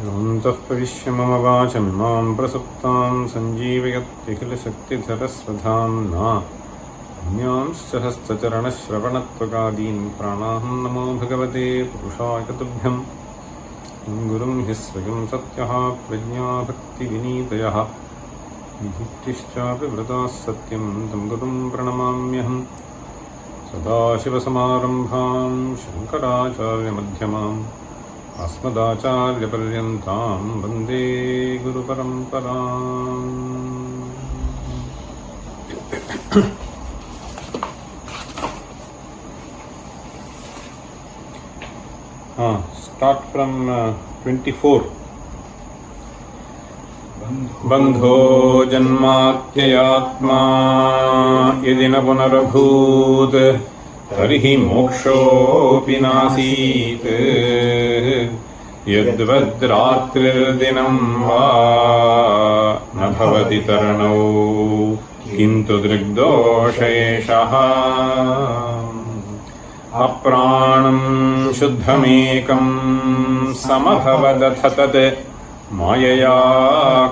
योऽन्तः प्रविश्य मम वाचमिमां प्रसुप्तां सञ्जीवयत्यखिलशक्तिधरस्वधाम्ना अन्यांश्च हस्तचरणश्रवणत्वगादीन् प्राणान् नमो भगवते पुरुषाय तुभ्यम् गुरुं हि स्वयं सत्यः प्रज्ञा भक्तिविनीतयः विभूतिश्चापि व्रताः सत्यं तं गुरुं प्रणमाम्यहम् सदाशिवसमारम्भां शङ्कराचार्यमध्यमाम् अस्मदाचार्यपर्यन्तां वन्दे गुरुपरम्पराम्। Start from 24. बन्धो जन्मात्ययात्मा यदि न पुनरभूत् तर्हि मोक्षोऽपि नासीत् यद्वद्रात्रिर्दिनं वा न भवति तरणौ किन्तु दृग्दोष एषः अप्राणं शुद्धमेकं समभवदथ तत् मायया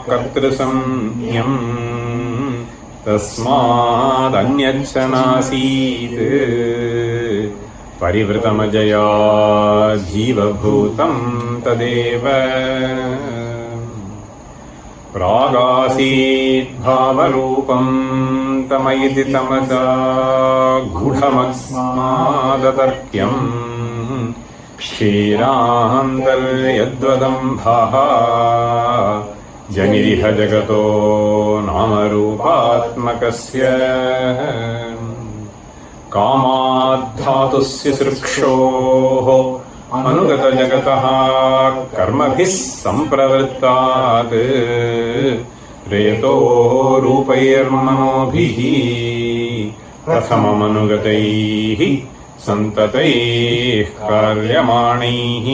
कर्तृसंज्ञम् तस्मादन्यच्च नासीत् परिवृतमजया जीवभूतं तदेव प्रागासीत् भावरूपं तमयिति तमसा गूढमस्मादतर्क्यम् क्षीरान्तर्यद्वदम्भः जनिरिह जगतो नामरूपात्मकस्य कामाद्धातुस्य सृक्षोः अनुगतजगतः कर्मभिः सम्प्रवृत्तात् रेतो रूपैर्मनोभिः प्रथममनुगतैः सन्ततैः कार्यमाणैः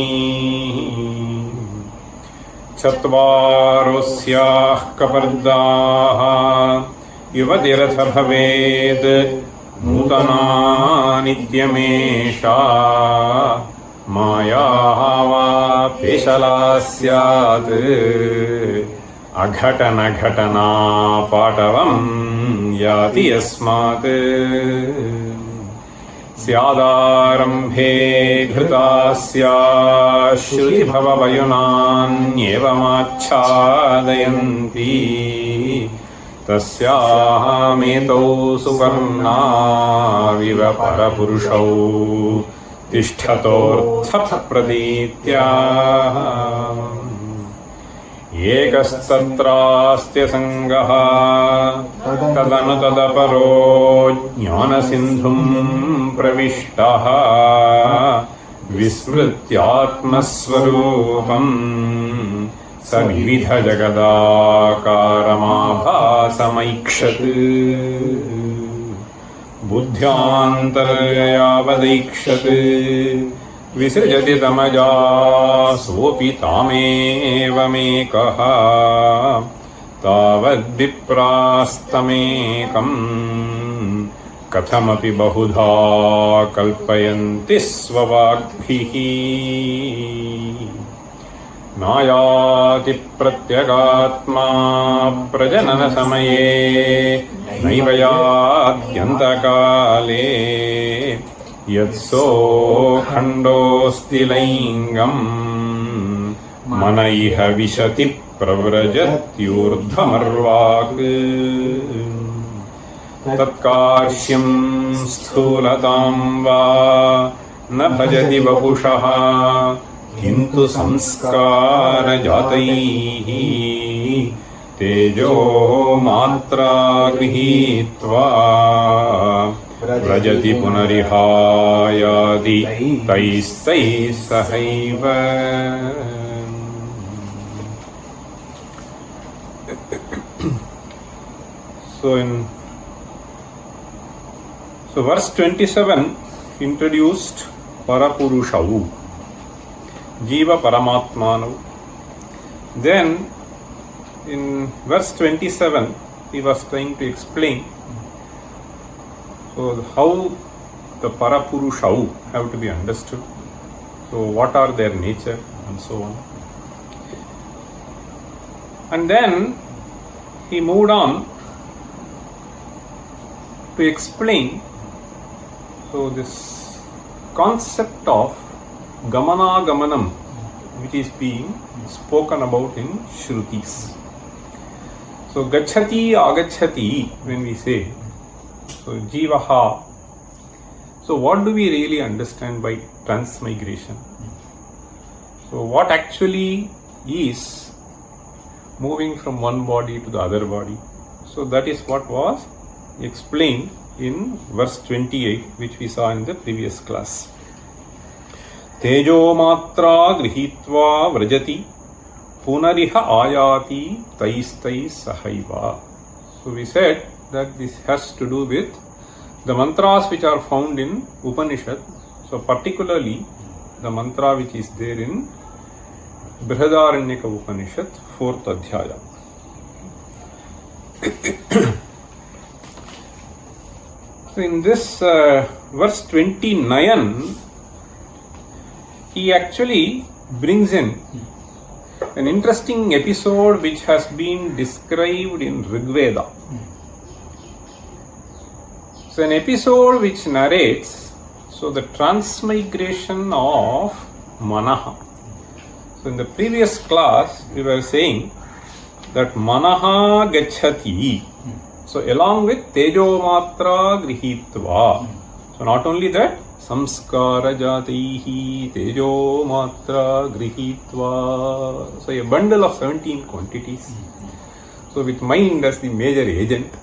चत्वारोऽस्याः कपर्दाः युवतिरथ भवेत् नूतना नित्यमेषा माया वा पेशला स्यात् अघटनघटना पाटवं याति यस्मात् स्यादारम्भे घृता स्यात् श्रुतिभववयुनान्येवमाच्छादयन्ती तस्यामेतौ सुपर्णाविव परपुरुषौ तिष्ठतोऽर्थप्रतीत्या एकस्तत्रास्त्यसङ्गः तदनु तदपरो ज्ञानसिन्धुं प्रविष्टः विस्मृत्यात्मस्वरूपम् स विविधजगदाकारमाभासमैक्षत् बुद्ध्यान्तर्यावदैक्षत् विसृजति तमजा सोऽपि तामेवमेकः तावद्विप्रास्तमेकम् कथमपि बहुधा कल्पयन्ति स्ववाग्भिः नायाति प्रत्यगात्मा प्रजननसमये नैव यात्यन्तकाले यत्सोऽखण्डोऽस्ति लिङ्गम् मन इह विशति प्रव्रजत्यूर्ध्वमर्वाक् तत्कार्ष्यं स्थूलतां वा न भजति वपुषः किन्तु संस्कारजातैः तेजो मात्रा गृहीत्वा व्रजति पुनरिहायादि तैस्तैः सहैव। So verse 27 introduced Parapurushavu, Jiva Paramatmanu. Then in verse 27 he was trying to explain how the Parapurushavu have to be understood. So what are their nature and so on. And then he moved on to explain this concept of Gamana Gamanam, which is being spoken about in Shrutis. So Gachati Agachati, when we say, so Jivaha. So what do we really understand by transmigration? So what actually is moving from one body to the other body? So that is what was explained in verse 28, which we saw in the previous class. Tejo matra grihitva vrajati punariha ayati tais sahaiva. So we said that this has to do with the mantras which are found in Upanishad. So particularly the mantra which is there in Brihadaranyaka Upanishad, 4th Adhyaya. So in this verse 29, he actually brings in an interesting episode which has been described in Rigveda. So an episode which narrates the transmigration of Manaha. So in the previous class we were saying that Manaha Gachati. So along with Tejo Matra Grihitva. So not only that, Samskara Jataihi Tejo Matra Grihitva. So a bundle of 17 quantities. So with mind as the major agent.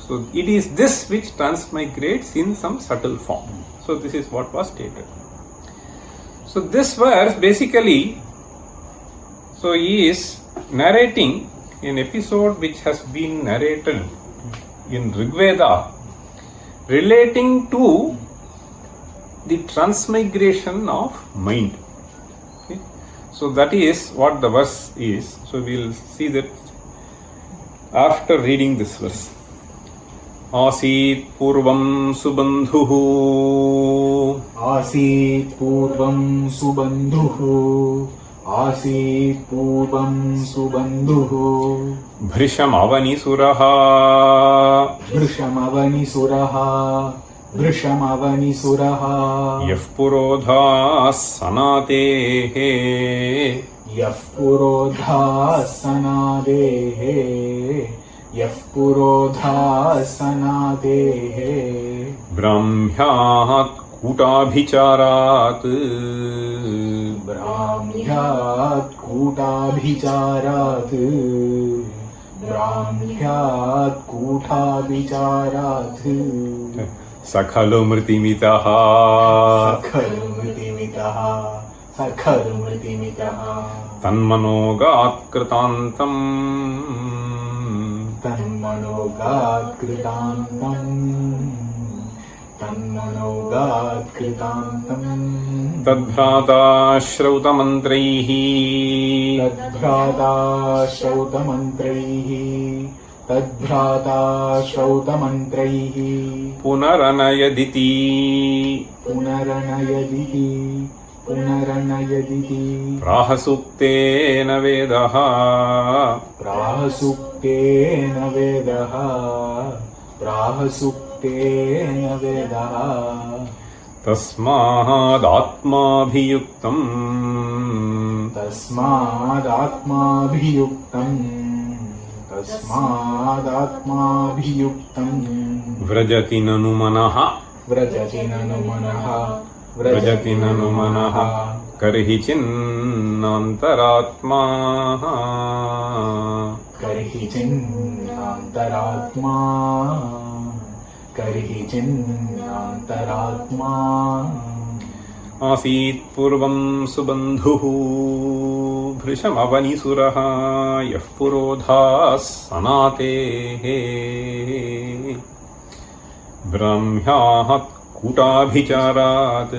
So it is this which transmigrates in some subtle form. So this is what was stated. So this verse basically, so he is narrating an episode which has been narrated in Rigveda relating to the transmigration of mind. Okay? So that is what the verse is. So we will see that after reading this verse. Asit purvam subandhuhu. Asit purvam subandhuhu. Asit purvam subandhuhu. Bhrishamavani suraha. Bhrishamavani suraha. Bhrishamavani suraha. Yaf purodha sanatehe. Yaf purodha sanadehe. Yaf purodha sanadehe. Brahmyat kutabhicharat. Brahmyat kutabhicharat. Brahmyat kutabhicharat. Sakhalu mritimitaha. Sakhalu mritimitaha. Sakhalu mritimitaha. Tanmanogat kritantam. Tanmanogat kritantam. Tanmanogat kritantam. Tadbhrata shrautamantreihi. Tadbhrata shrautamantreihi. Tadbhrata shrautamantreihi. Punaranayaditi. Punaranayaditi. Punaranayaditi. Prahasuktena vedaha. Prahasuktena vedaha. Prahasuktena vedaha. Tasmadatmabhiyuktam. Tasmadatmabhiyuktam. Tasmadatmabhiyuktam. Vrajati nanu manaha. Vrajati nanu manaha. Vrajati nanu manaha. Karhi chinnantaratma. Karhi chinnantaratma. Karhi chinnantaratma. Asit purvam subandhuhu. Bhrishamavani suraha. Yaf purodha sanatehe. Brahmyat kutabhicharat.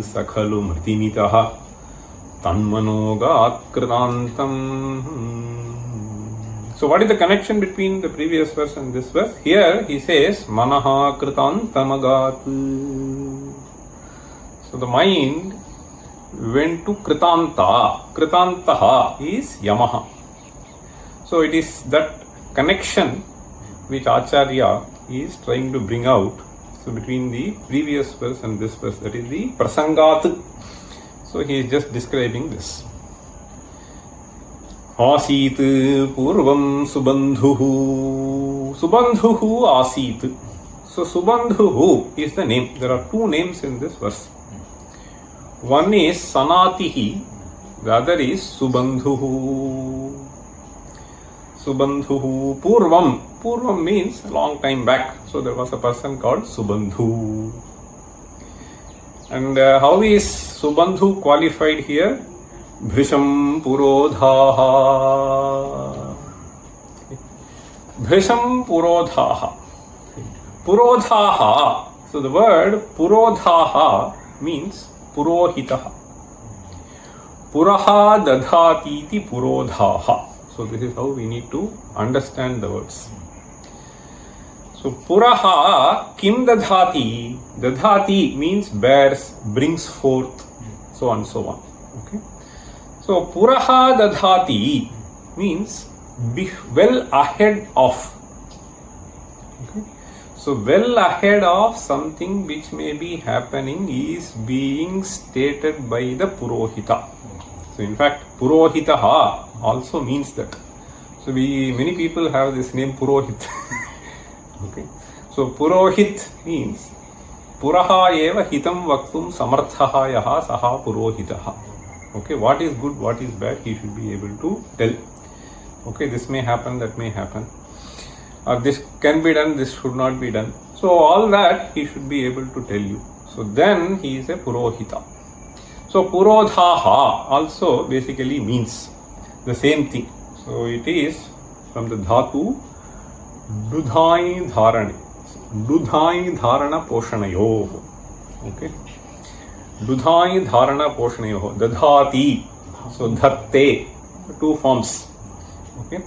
Sakhalu mritimitaha. Tanmanogat kritantam. So what is the connection between the previous verse and this verse? Here he says Manaha kritantam. So the mind went to Kritanta. Kritantaha is Yamaha. So it is that connection which Acharya is trying to bring out. So between the previous verse and this verse, that is the prasangat. So he is just describing this. Asit purvam subandhuhu. Subandhuhu asit. So Subandhuhu is the name. There are two names in this verse. One is Sanatihi, the other is Subandhuhu. Subandhuhu Purvam. Purvam means long time back. So there was a person called Subandhu. And how is Subandhu qualified here? Bhrisham Purodhaha. Bhrisham Purodhaha. Purodhaha. So the word Purodhaha means Purohitaha. Puraha dadhatiti Purodhaha. So this is how we need to understand the words. So Puraha kim dadhati. Dadhati means bears, brings forth, so on and so on. Okay. So Puraha dadhati means be well ahead of. Okay. So well ahead of something which may be happening is being stated by the Purohita. So in fact, Purohitaha also means that. So many people have this name Purohit. Okay. So Purohit means Puraha eva hitam vaktum samarthaha yaha saha Purohitaha. Okay, what is good, what is bad, he should be able to tell. Okay, this may happen, that may happen. Or this can be done, this should not be done. So all that he should be able to tell you. So then he is a Purohita. So Purodhaha also basically means the same thing. So it is from the dhatu Dudhai Dharane. Dudhai Dharana Poshanayo. Okay. Dudhai Dharana Poshanayo. Dadhati. So dhatte. Two forms. Okay.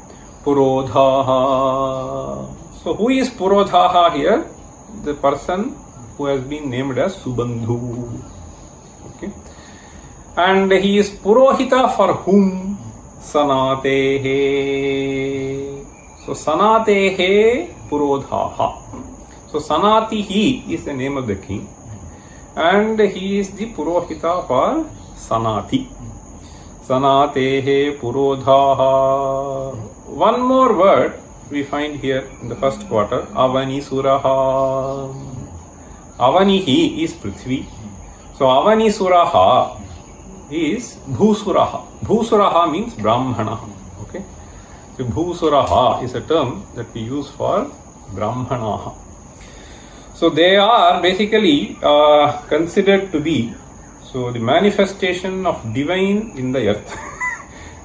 Purodhaha. So who is Purodhaha here? The person who has been named as Subandhu. Okay. And he is Purohita for whom? Sanatehe. So Sanatehe Purodhaha. So Sanatihi is the name of the king. And he is the Purohita for Sanati. Sanatehe Purodhaha. One more word we find here in the first quarter. Avani Suraha. Avanihi is Prithvi. So Avani Suraha is Bhusuraha. Bhusuraha means Brahmana. Okay. So Bhusuraha is a term that we use for Brahmanaha. So they are basically considered to be the manifestation of divine in the earth.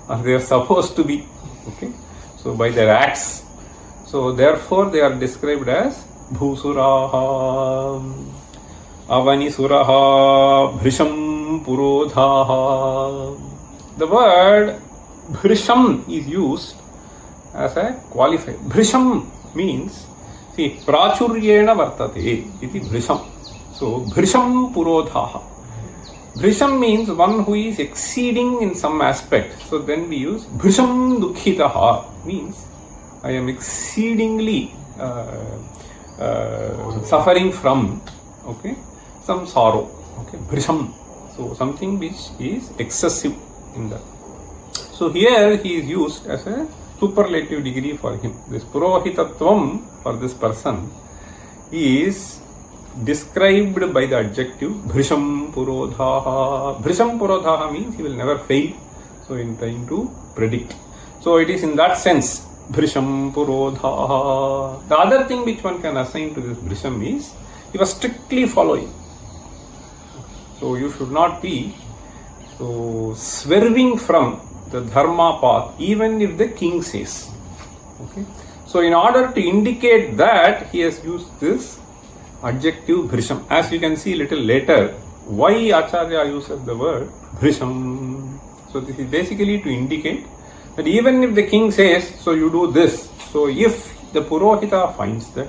Or they are supposed to be. Okay. So by their acts. So therefore they are described as Bhusuraha, Avani Suraha, Bhrisham Purodhaha. The word Bhrisham is used as a qualifier. Bhrisham means, see, Prachuryena Vartate iti Bhrisham. So Bhrisham Purodhaha. Bhrisham means one who is exceeding in some aspect. So then we use Bhrisham Dukhitaha, means I am exceedingly suffering from, okay, some sorrow. Okay, Bhrisham. So something which is excessive in that. So here he is used as a superlative degree for him. This Purohitatvam for this person is described by the adjective Bhrisham Purodhaha. Bhrisham Purodhaha means he will never fail. So in trying to predict. So it is in that sense Bhrisham Purodhaha. The other thing which one can assign to this Bhrisham is he was strictly following. So you should not be swerving from the dharma path even if the king says. Okay. So in order to indicate that, he has used this adjective Bhrisham. As you can see little later, why Acharya uses the word Bhrisham. So this is basically to indicate that even if the king says, so you do this. So if the Purohita finds that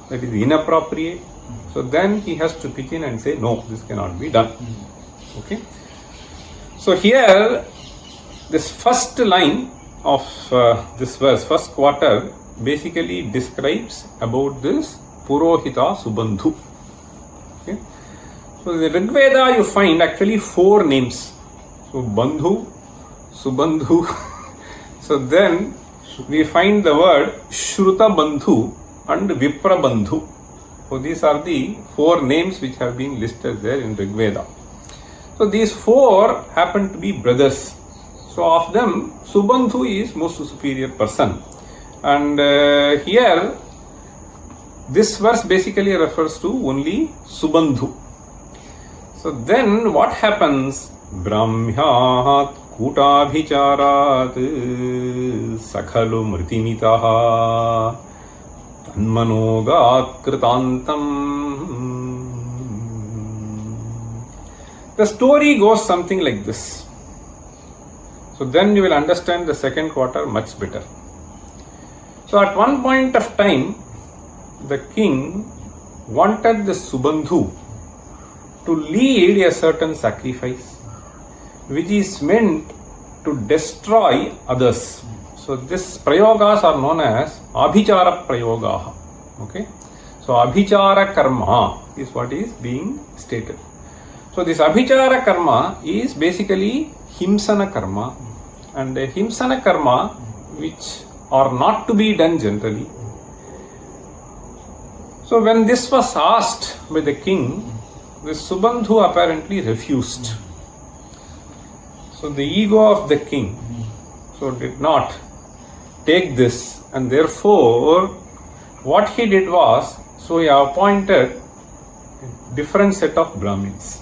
that is inappropriate, so then he has to pitch in and say, no, this cannot be done. Okay. So here, this first line of this verse, first quarter, basically describes about this Purohita Subandhu. Okay? So in the Rig Veda you find actually 4 names. So Bandhu, Subandhu. So then we find the word Shruta Bandhu and Vipra Bandhu. So these are the 4 names which have been listed there in Rig Veda. So these 4 happen to be brothers. So of them, Subandhu is most superior person. And here, this verse basically refers to only Subandhu. So then what happens? Brahmyahat kutabhicharat sakhalu mritimitaha tanmanogat kritantam. The story goes something like this. So then you will understand the second quarter much better. So at one point of time, the king wanted the Subandhu to lead a certain sacrifice, which is meant to destroy others. So these prayogas are known as Abhichara prayogaha. Okay? So Abhichara karma is what is being stated. So this Abhichara karma is basically Himsana karma. And Himsana karma, which are not to be done generally. So when this was asked by the king, the Subandhu apparently refused. So the ego of the king did not take this, and therefore what he did was, so he appointed a different set of Brahmins.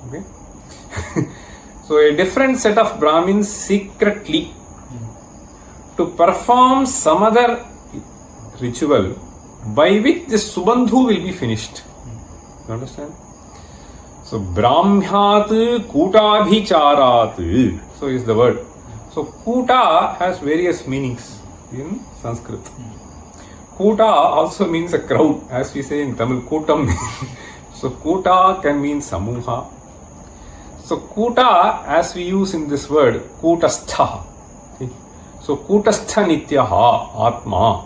Okay? So a different set of Brahmins secretly to perform some other ritual by which this Subandhu will be finished. You understand? So Brahmyat Kutabhicharat. So is the word. So Kuta has various meanings in Sanskrit. Kuta also means a crowd, as we say in Tamil, Kutam. So Kuta can mean Samuha. So Kuta, as we use in this word, Kutastha. So Kutastha Nityaha Atma.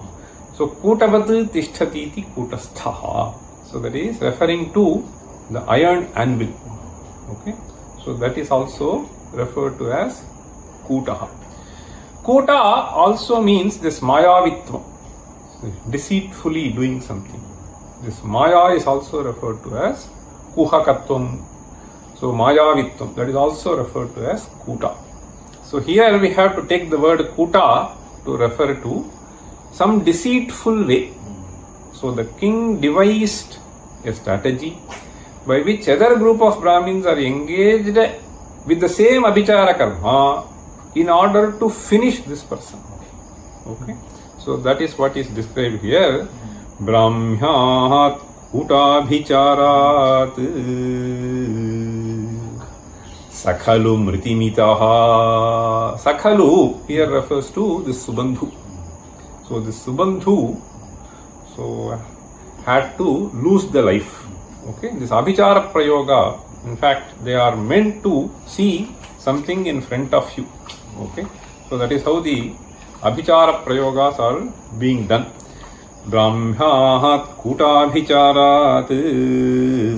So Kutavat Tishtatiti Kutastha. So that is referring to the iron anvil. Okay. So that is also referred to as Kutaha. Kuta also means this Mayavitva, deceitfully doing something. This Maya is also referred to as Kuhakatvam. So Mayavitvam, that is also referred to as Kuta. So here we have to take the word Kuta to refer to some deceitful way. So the king devised a strategy by which other group of Brahmins are engaged with the same Abhichara karma in order to finish this person. Okay. So that is what is described here. Brahmyat Kutabhicharat Sakhalu Mritimitaha. Sakhalu here refers to this Subandhu. So this Subandhu had to lose the life. Okay, this Abhichara Prayoga, in fact, they are meant to see something in front of you. Okay, so that is how the Abhichara Prayogas are being done. Brahmyahat Kutabhicharat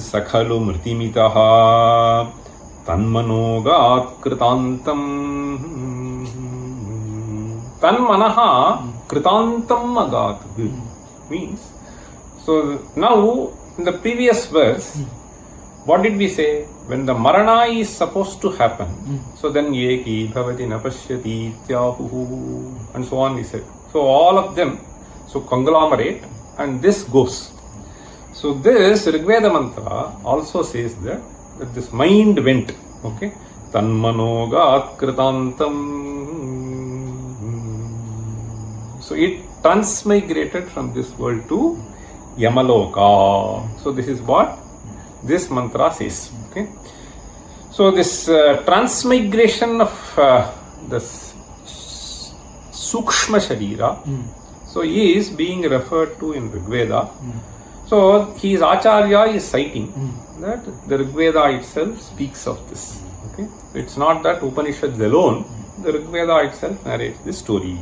Sakhalu Mritimitaha Tanmanogat Kritantam. Tanmanaha Kritantam Agat means. So now in the previous verse, what did we say? When the Marana is supposed to happen, so then Yeki Bhavati Napashyati Tyahu and so on we said. So all of them, so conglomerate, and this goes. So this Rigveda mantra also says that this mind went. Okay, Tanmanogat Kritantam. So it transmigrated from this world to Yamaloka. So this is what this mantra says. Okay. So this transmigration of this Sukshma Sharira, so he is being referred to in Rigveda. So his Acharya is citing that the Rigveda itself speaks of this. Okay. It's not that Upanishads alone, the Rigveda itself narrates this story.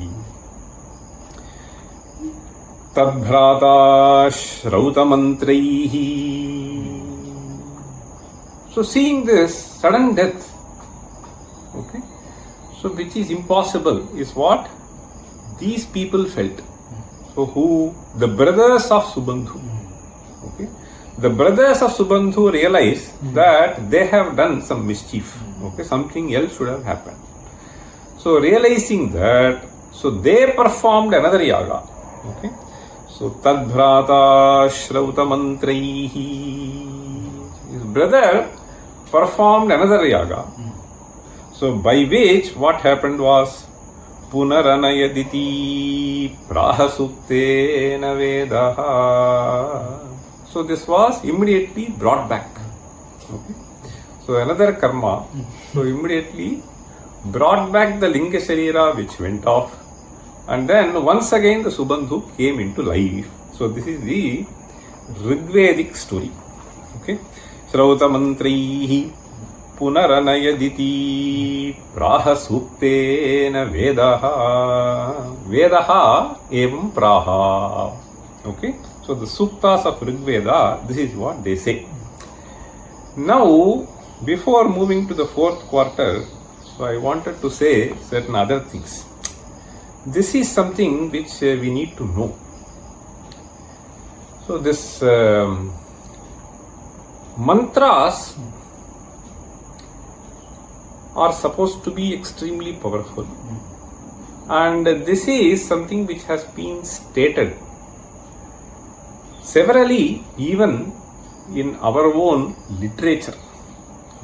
Tadbhrata Shrautamantreihi. So seeing this sudden death, okay, so which is impossible, is what these people felt. So who? The brothers of Subandhu. Okay. The brothers of Subandhu realized that they have done some mischief. Okay, something else should have happened. So realizing that, so they performed another yaga. Okay. So Tadbhrata Shrautamantreihi. His brother performed another yaga. So by which what happened was Punaranayaditi Prahasuktena Vedaha. So this was immediately brought back. Okay. So another karma. So immediately brought back the Linga Sharira which went off. And then once again the Subandhu came into life. So this is the Rigvedic story. Okay. Shrautamantreihi Punaranayaditi Prahasuktena Vedaha. Vedaha evam praha. Okay. So the suktas of Rigveda, this is what they say. Now, before moving to the fourth quarter, so I wanted to say certain other things. This is something which we need to know. So this mantras are supposed to be extremely powerful. And this is something which has been stated severally even in our own literature.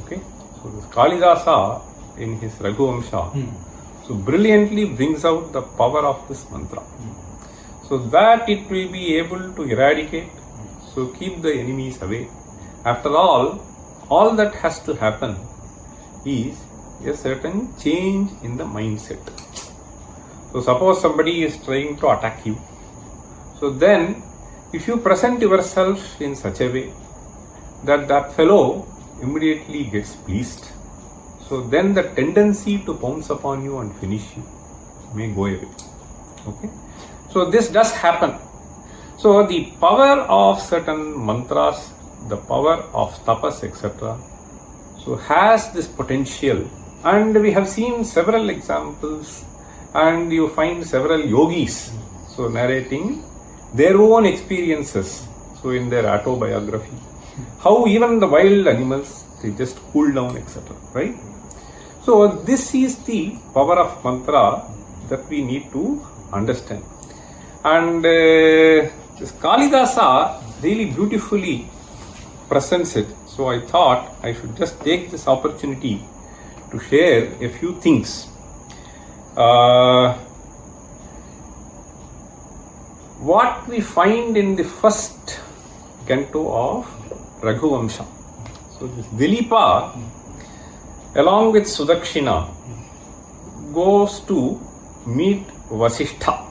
Okay, so this Kalidasa in his Raghuvamsha so brilliantly brings out the power of this mantra, so that it will be able to eradicate, so keep the enemies away. After all that has to happen is a certain change in the mindset. So suppose somebody is trying to attack you, so then if you present yourself in such a way that that fellow immediately gets pleased, so then the tendency to pounce upon you and finish you may go away. Okay, so this does happen. So the power of certain mantras, the power of tapas, etc., so has this potential, and we have seen several examples, and you find several yogis so narrating their own experiences, so in their autobiography, how even the wild animals, they just cool down, etc. Right? So this is the power of mantra that we need to understand. And this Kalidasa really beautifully presents it. So I thought I should just take this opportunity to share a few things. What we find in the first canto of Raghuvamsha. So this Dilipa, along with Sudakshina, goes to meet Vasishtha.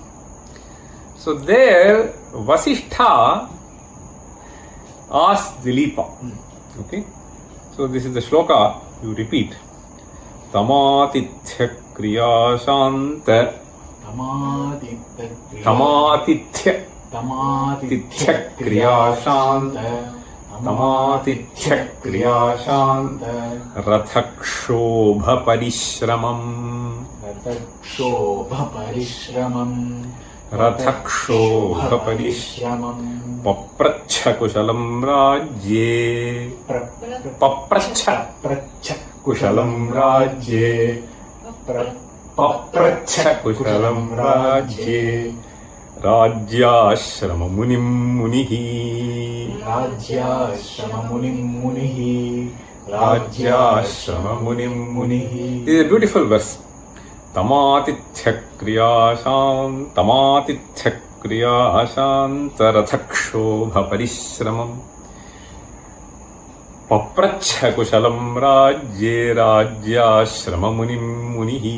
So there Vasishtha asks Dilipa. Okay. So this is the shloka, you repeat. Tamatithya kriya shanta. Tamatithya kriya shanta. Tamatithya kriya shanta. Rathakshobha parishramam. Rathakshobha parishramam. Papracha kushalam rajye. Papracha kushalam rajye. Papracha kushalam rajye. Rajyashrama munim munihi. Rajyashrama munim munihi. This is a beautiful verse. Tamatithya kriya shanta rathakshobha parishramam. Papracha kushalam rajye rajyashrama munim munihi.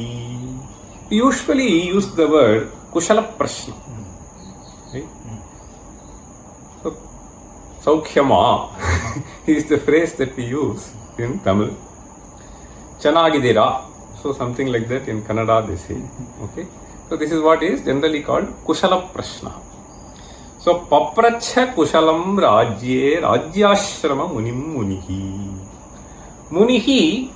We usually use the word kushala prashna. Right? So, Saukhyama is the phrase that we use in Tamil. Chanagidira. So something like that in Kannada they say. Okay. So this is what is generally called Kushala Prashna. So Papracha Kushalam Rajye Rajyashrama Munim Munihi. Munihi,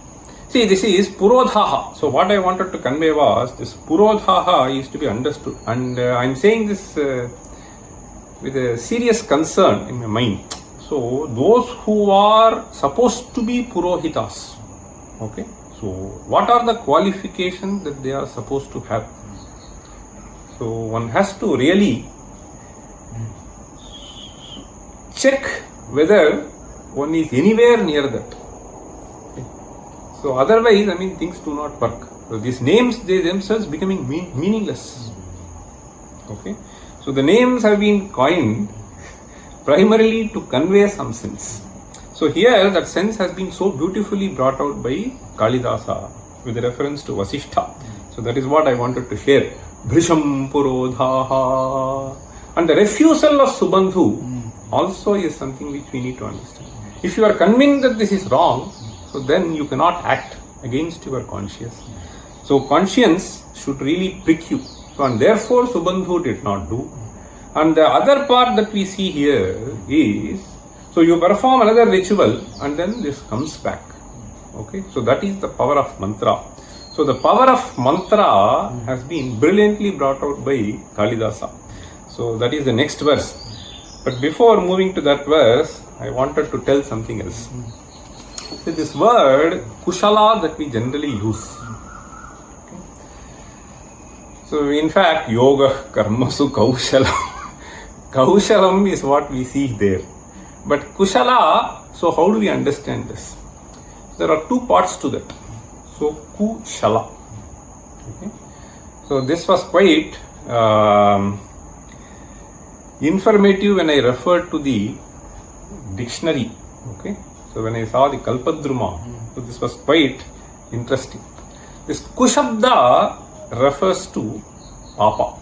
see this is Purodhaha. So what I wanted to convey was this Purodhaha is to be understood. And I am saying this with a serious concern in my mind. So those who are supposed to be Purohitas, okay. So what are the qualifications that they are supposed to have? So one has to really check whether one is anywhere near that. Okay. So otherwise, things do not work. So these names, they themselves becoming meaningless. Okay. So the names have been coined primarily to convey some sense. So here that sense has been so beautifully brought out by Kalidasa with reference to Vasishtha. So that is what I wanted to share. Bhrisham Purodhaha. And the refusal of Subandhu also is something which we need to understand. If you are convinced that this is wrong, so then you cannot act against your conscience. So conscience should really prick you. So and therefore Subandhu did not do. And the other part that we see here is, so you perform another ritual and then this comes back. Okay, so that is the power of mantra. So the power of mantra has been brilliantly brought out by Kalidasa. So that is the next verse. But before moving to that verse, I wanted to tell something else. So this word kushala that we generally use. Okay. So in fact, yoga karmasu kaushalam. Kaushalam is what we see there. But kushala, so how do we understand this? There are two parts to that. So kushala. Okay. So this was quite informative when I referred to the dictionary. Okay. So when I saw the Kalpadruma, so this was quite interesting. This kushabda refers to papa.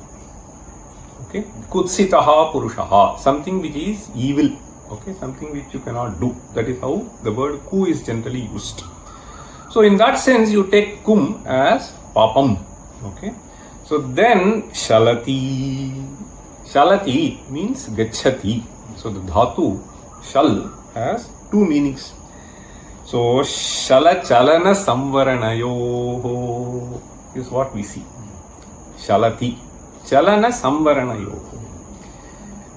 Okay. Kutsitaha purushaha, something which is evil. Okay, something which you cannot do. That is how the word ku is generally used. So in that sense, you take kum as papam. Okay. So then shalati. Shalati means gachati. So the dhatu shal has two meanings. So shala chalana samvaranayo is what we see. Shalati. Chalana samvaranayo.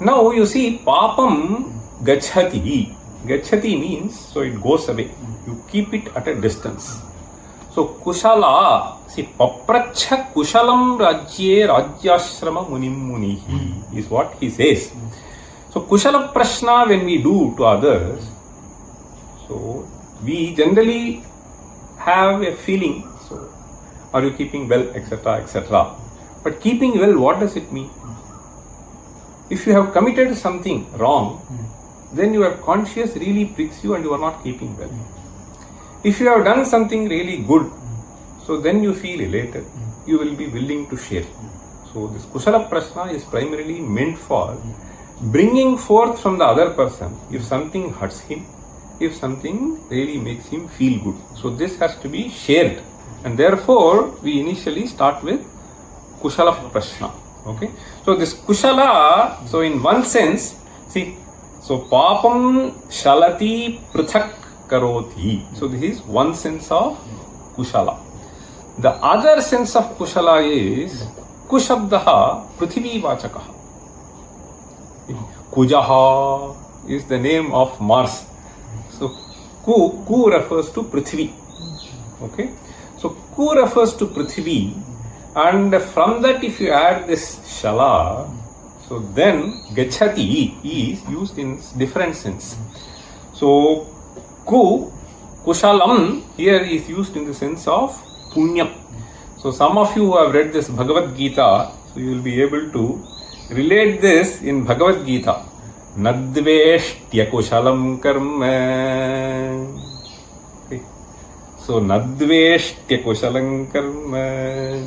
Now you see papam gachati. Gachati means, so it goes away. You keep it at a distance. So kushala, see, papracha kushalam rajye rajyashrama munim munihi is what he says. So kushala prashna when we do to others, so we generally have a feeling, so are you keeping well, etc., etc. But keeping well, what does it mean? If you have committed something wrong, then your conscience really pricks you and you are not keeping well. If you have done something really good, so then you feel elated. You will be willing to share. So this kushala prashna is primarily meant for bringing forth from the other person if something hurts him, if something really makes him feel good. So this has to be shared. And therefore, we initially start with kushala prashna. Okay. So this kushala, so in one sense, see, so papam shalati prithak karoti. So this is one sense of kushala. The other sense of kushala is kushabdaha prithvi vachakaha. Kujaha is the name of Mars. So ku refers to Prithvi. Okay. So ku refers to Prithvi, and from that if you add this shala, so then gachati is used in different sense. So kushalam here is used in the sense of punyam. So some of you who have read this Bhagavad Gita, so you will be able to relate this in Bhagavad Gita. Nadveshtya kushalam karma. Okay. So nadveshtya kushalam karma.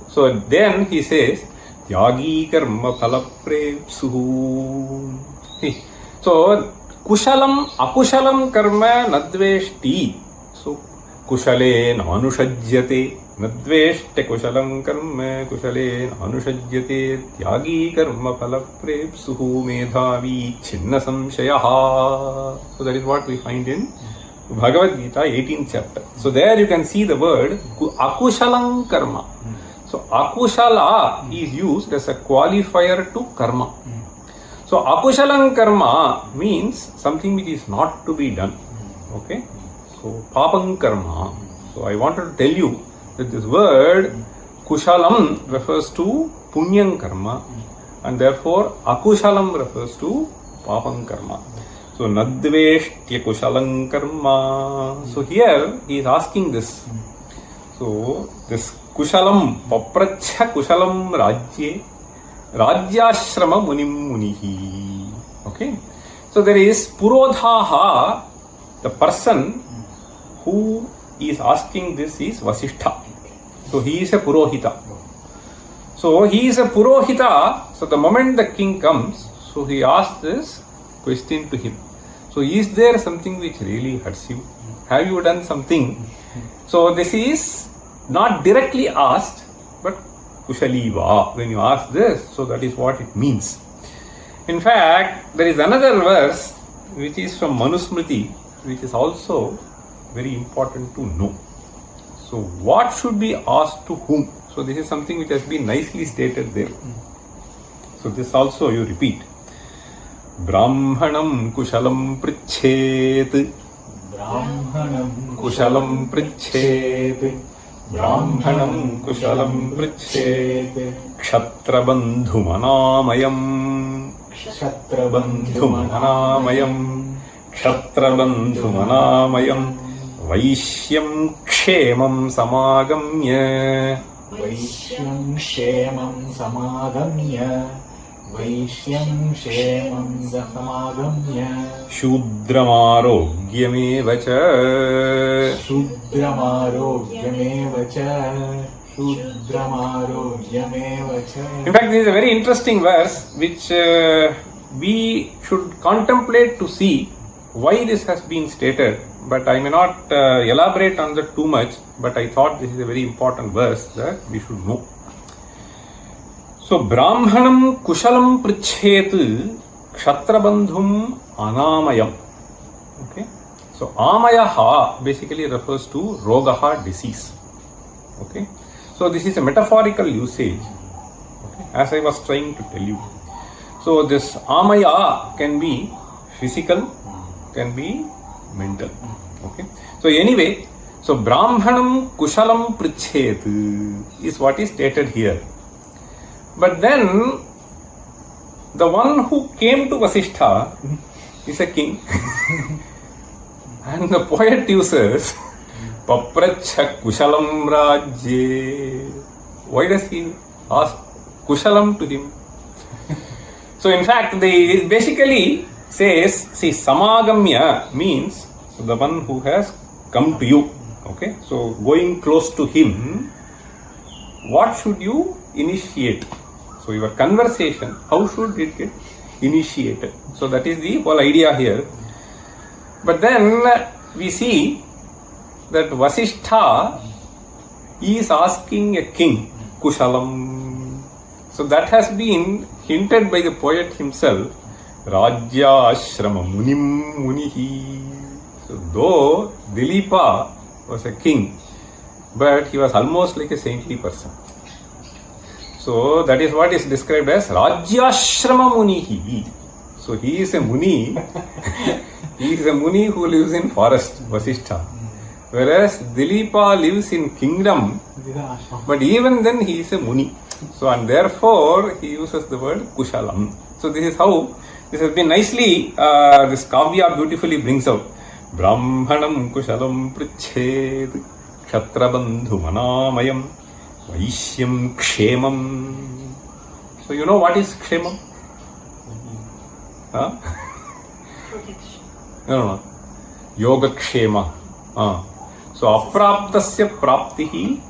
So then he says, Tyagi karma phala prepsuhu. So kushalam akushalam karma nadveshti. So कुशलेन अनुषज्यते न द्वेष्टे कुशलं कर्म कुशलेन अनुषज्यते त्यागी कर्म फलप्रेप्सुः मेधावी छिन्न संशयः. So that is what we find in Bhagavad Gita 18th chapter. So there you can see the word akushalam karma. So akushala is used as a qualifier to karma. So akushalam karma means something which is not to be done. Okay. So papam karma. So I wanted to tell you that this word kushalam refers to punyam karma, and therefore akushalam refers to papam karma. So nadveshtya kushalam karma. So here he is asking this. So this kushalam papracha kushalam rajye rajyashrama munim munihi. Okay. So there is purodhaha, the person who is asking this is Vasishtha. So he is a Purohita. So he is a Purohita. So the moment the king comes, so he asks this question to him. So is there something which really hurts you? Have you done something? So this is not directly asked, but Kushaliva. When you ask this, so that is what it means. In fact, there is another verse which is from Manusmriti, which is also very important to know. So what should be asked to whom? So this is something which has been nicely stated there. So this also you repeat. Brahmanam kushalam prichet. Brahmanam Kushalam prichet. Brahmanam kushalam prichet. Kshatrabandhu manamayam. Kshatrabandhu Manamayam. Kshatrabandhu manamayam. Vaishyam kshemam samagamya. Vaishyam kshemam samagamya. Vaishyam kshemam samagamya. Shudramarogyameva cha. Shudramarogyameva cha. Shudramarogyameva cha. In fact, this is a very interesting verse which we should contemplate to see why this has been stated. But I may not elaborate on that too much, but I thought this is a very important verse that we should know. So, Brahmanam kushalam prichet kshatrabandhum anamayam. Okay. So, amayaha basically refers to rogaha, disease. Okay. So, this is a metaphorical usage. Okay. As I was trying to tell you. So, this amaya can be physical, can be mental. Okay. So anyway, so Brahmanam kushalam prichet is what is stated here. But then the one who came to Vasishtha is a king. And the poet uses papracha kushalam rajye. Why does he ask kushalam to him? So in fact, they basically says, see, samagamya means so the one who has come to you. Okay, so going close to him, what should you initiate? So your conversation, how should it get initiated? So that is the whole idea here. But then we see that Vasishtha is asking a king, Kushalam. So that has been hinted by the poet himself. Rajya Ashrama Munim Munihi. So though Dilipa was a king, but he was almost like a saintly person. So that is what is described as Rajya Ashrama Munihi. So he is a Muni. He is a Muni who lives in forest, Vasishtha. Whereas Dilipa lives in kingdom, but even then he is a Muni. So and therefore he uses the word Kushalam. So this is how this has been nicely, this Kavya beautifully brings out. Brahmanam kushalam prichet kshatrabandhu manamayam vaishyam kshemam. So you know what is kshemam? Huh? No. Yoga kshema. So apraptasya praptihi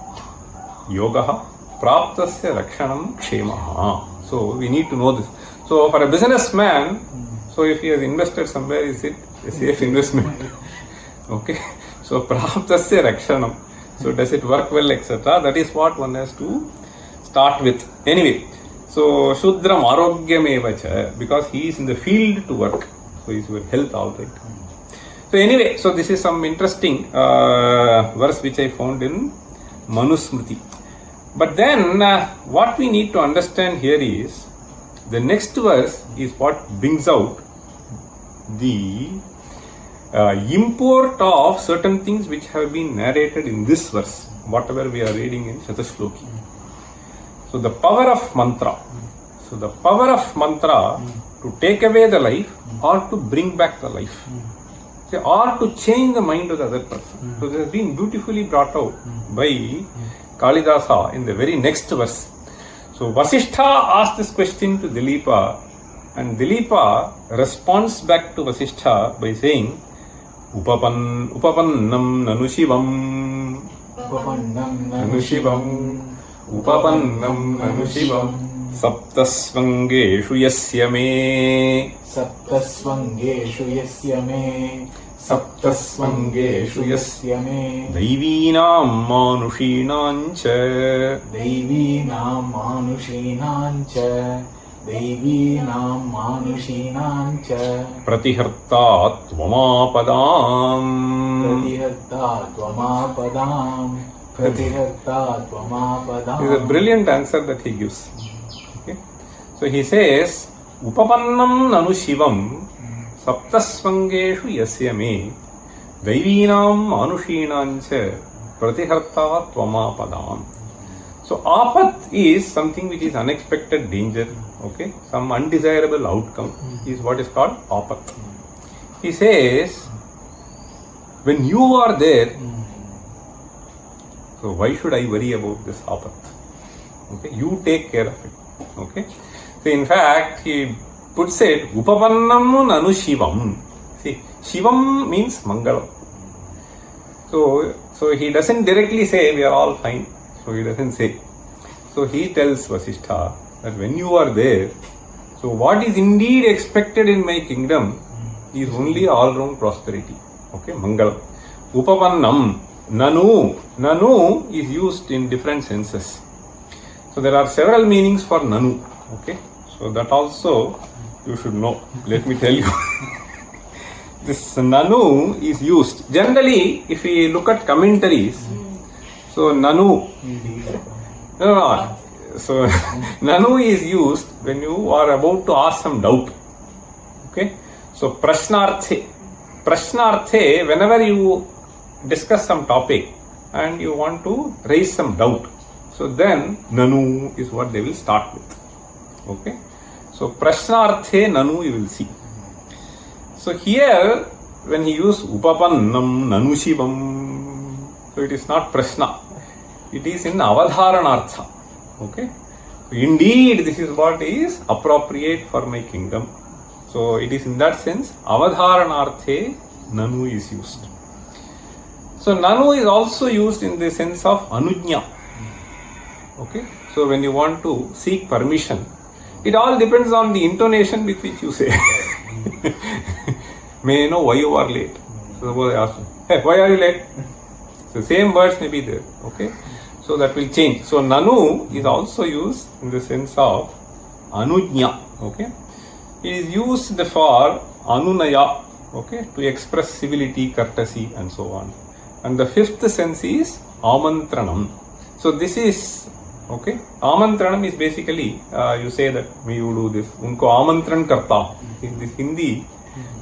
yogaha, praptasya rakshanam kshemaha. So we need to know this. So for a businessman, so if he has invested somewhere, is it a safe investment? Okay. So praptasya rakshanam. So does it work well, etc. That is what one has to start with. Anyway, so Shudram Arogyam because he is in the field to work. So he is with health all right. So anyway, so this is some interesting verse which I found in Manusmriti. But then what we need to understand here is the next verse is what brings out the import of certain things which have been narrated in this verse, whatever we are reading in Shatashloki. So the power of mantra. So the power of mantra to take away the life or to bring back the life. Or to change the mind of the other person. So this has been beautifully brought out by Kalidasa in the very next verse. So Vasishtha asked this question to Dilipa, and Dilipa responds back to Vasishtha by saying, Upapannam nanu shivam. Upapannam Nanu shivam. Upapannam nanu shivam. Saptasvangeshu yasya me. Saptasvangeshu yasya me. Saptasvangeshu yasya me. Daivinam manushinam cha. Daivinam manushinam cha. Daivinam manushinam cha. Pratiharta tvamapadam. Pratiharta tvamapadam. Pratiharta tvamapadam. This is a brilliant answer that he gives. Okay. So he says, Upapannam nanu shivam saptasvangeshu yasya me daivinam manushinam cha pratiharta tvamapadam. So apat is something which is unexpected danger, okay, some undesirable outcome is what is called apat. He says, when you are there, so why should I worry about this apat? Okay, you take care of it. Okay, so in fact he puts it Upapannam nanu shivam. See, shivam means mangalam. So he doesn't directly say we are all fine. So he doesn't say. So he tells Vasishtha that when you are there, so what is indeed expected in my kingdom is only all-round prosperity. Okay, mangalam. Upapannam nanu. Nanu is used in different senses. So there are several meanings for nanu. Okay, so that also you should know. Let me tell you. This nanu is used generally. If we look at commentaries, so nanu. No. So nanu is used when you are about to ask some doubt. Okay, so prashnarthe. Prashnarthe, whenever you discuss some topic and you want to raise some doubt, so then nanu is what they will start with. Okay, so prashnarthe nanu you will see. So here when he used upapannam nanu shivam, so it is not prashna, it is in avadharanartha. Okay, indeed this is what is appropriate for my kingdom. So it is in that sense avadharanarthe nanu is used. So nanu is also used in the sense of anujna. Okay, so when you want to seek permission, it all depends on the intonation with which you say. May I know why you are late? So suppose I ask you, hey, why are you late? So same words may be there. Okay, so that will change. So nanu is also used in the sense of anujna. Okay, it is used for anunaya. Okay, to express civility, courtesy, and so on. And the fifth sense is amantranam. So this is okay. Amantranam is basically you say that may you do this. Unko amantran karta in this Hindi.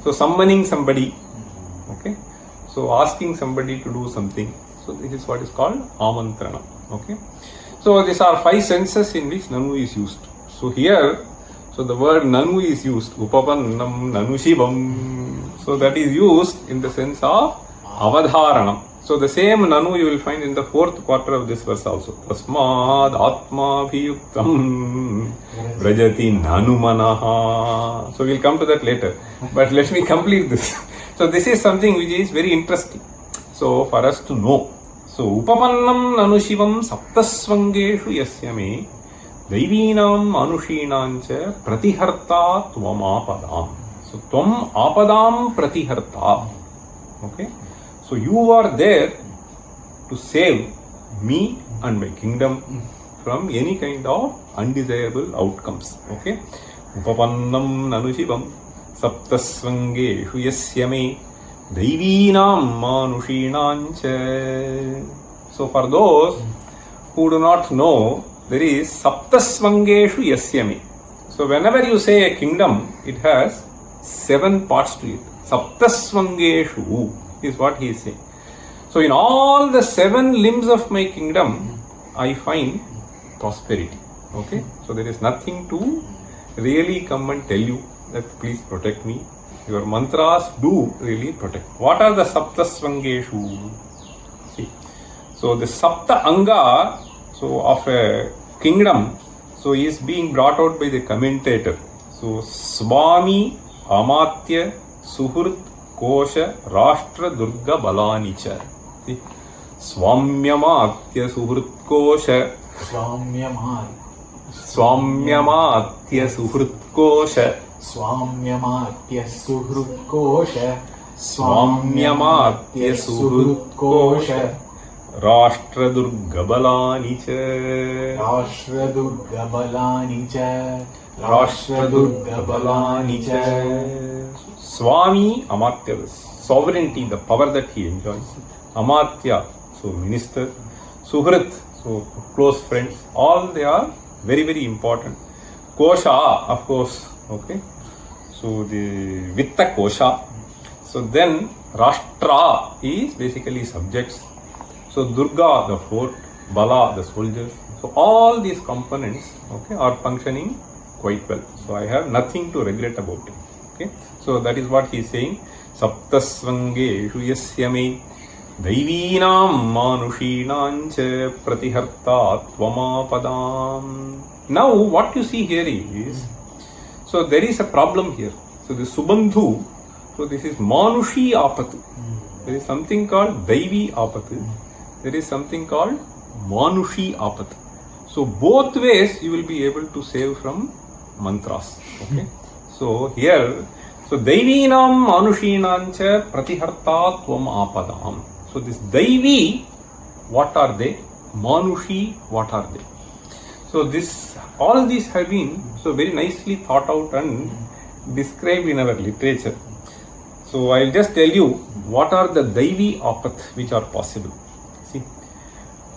So summoning somebody. Okay. So asking somebody to do something. So this is what is called amantranam. Okay. So these are 5 senses in which nanu is used. So here, so the word nanu is used. Upapannam nanu shivam. So that is used in the sense of avadharanam. So the same nanu you will find in the 4th quarter of this verse also. Tasmad atma bhiyuktam vrajati nanu manaha. So we'll come to that later. But let me complete this. So this is something which is very interesting. So for us to know. So upapannam nanu shivam saptasvangeshu yasya me daivinam manushinam cha pratiharta tvam apadam. So tvam apadam pratiharta. Okay. So you are there to save me and my kingdom from any kind of undesirable outcomes. Okay. Upapannam nanu shivam saptasvangeshu yasya me daivinam manushinam cha. So for those who do not know, there is saptasvangeshu yasya me. So whenever you say a kingdom, it has 7 parts to it. Saptasvangeshu is what he is saying. So in all the 7 limbs of my kingdom, I find prosperity. Okay. So there is nothing to really come and tell you that please protect me. Your mantras do really protect. What are the Saptasvangeshu? See. So the Sapta Anga, so of a kingdom, so is being brought out by the commentator. So Swami Amatya Suhurt Kosha Rashtra Durga Balanicha. See. Swamyamatya Suhurt Kosha Swamyamatya Suhrit Kosha Swamyamatya Suhrit Kosha Swamyamatya Suhrit Kosha Rashtra Durga Balani cha Rashtra Durga Balani cha Rashtra Durga Balani cha. Swami Amatya, sovereignty, the power that he enjoys. Amatya, so minister. Suhrit, so close friends. All they are very, very important. Kosha, of course, okay. So the Vitta Kosha. So then Rashtra is basically subjects. So Durga, the fort, Bala, the soldiers. So all these components, okay, are functioning quite well. So I have nothing to regret about it. Okay. So that is what he is saying. Saptasvangeshu yasya me Daivinam manushinam cha pratiharta tvamapadam. Now what you see here is, so there is a problem here. So the Subandhu, so this is Manushi Apat. There is something called Daivi Apat. There is something called Manushi Apat. So both ways you will be able to save from mantras. Okay. So here, so Daivinam manushinam cha pratiharta tvam apadam. So this Daivi, what are they? Manushi, what are they? So this, all these have been so very nicely thought out and described in our literature. So I'll just tell you what are the Daivi apat which are possible. See,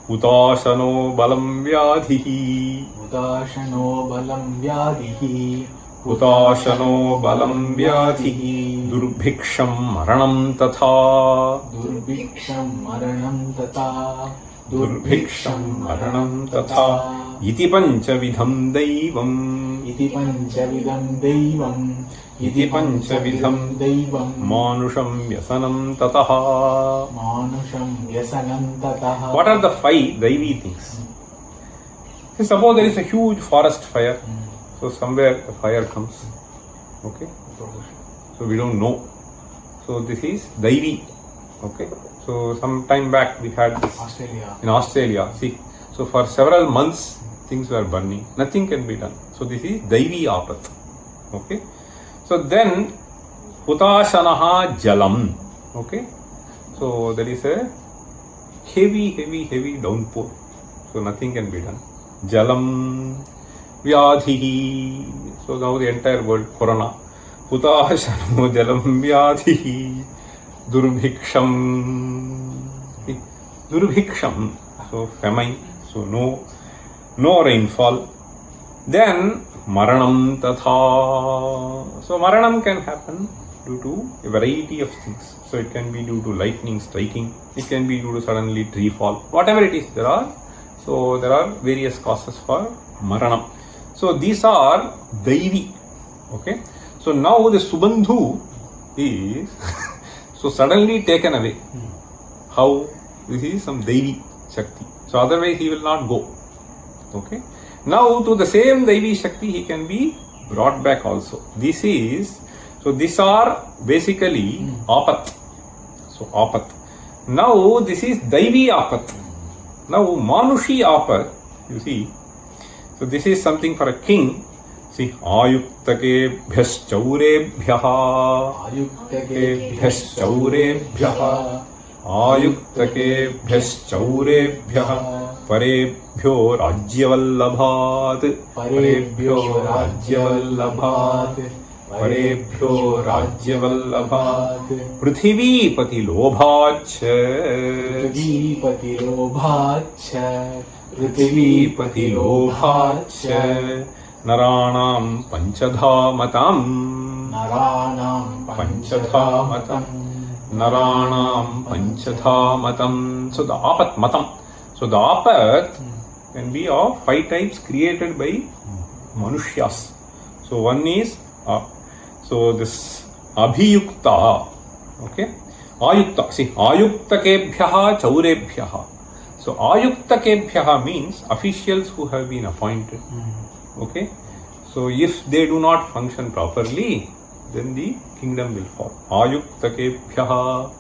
Utashano balam vyadhihi. Utashano balam vyadhihi. Utashano balam vyadhihi. Durbhiksham maranam tatha. Durbhiksham maranam tatha. Durbhiksham maranam tatha. Iti panchavidham daivam. Iti panchavidham daivam. Iti panchavidham daivam. Manusham yasanam tataha. Manusham yasanam tataha. What are the 5 Daivi things? Suppose there is a huge forest fire. So somewhere a fire comes. Okay. So we don't know. So this is Daivi. Okay. So some time back we had this in Australia. See. So for several months things were burning. Nothing can be done. So this is Daivi Apat. Okay. So then Hutashanaha Jalam. Okay. So there is a heavy downpour. So nothing can be done. Jalam Vyadhihi. So now the entire world, Corona. Hutashano Jalam Vyadhihi. Durbhiksham. So famine. So no rainfall. Then Maranam Tatha. So Maranam can happen due to a variety of things. So it can be due to lightning striking. It can be due to suddenly tree fall. Whatever it is, there are various causes for Maranam. So these are Daivi. Okay. So now the Subandhu is so suddenly taken away. How? This is some Daivi Shakti. So otherwise he will not go. Okay. Now to the same Daivi Shakti he can be brought back also. These are basically Apat. So Apat. Now this is Daivi Apat. Now Manushi Apat, you see. So this is something for a king. See, Ayuktakebhyas chaurebhyaha. Ayuktakebhyas chaurebhyaha. आयुक्तकेभ्यश्चौरेभ्यः परेभ्यो राज्यवल्लभात् परेभ्यो राज्यवल्लभात् परेभ्यो राज्यवल्लभात् पृथिवीपतिलोभाच्च पृथिवीपतिलोभाच्च पृथिवीपतिलोभाच्च नराणां पञ्चधा मतम् नराणां पञ्चधा मतम् नराणां पञ्चधा मतम्. So the apat matam. So the apat can be of 5 types created by manushyas. So one is so this abhiyukta, okay, ayukta. See, ayuktakebhyaha chaurebhyaha. So ayuktakebhyaha means officials who have been appointed. Okay, so if they do not function properly, then the kingdom will fall. Ayuktakebhyaha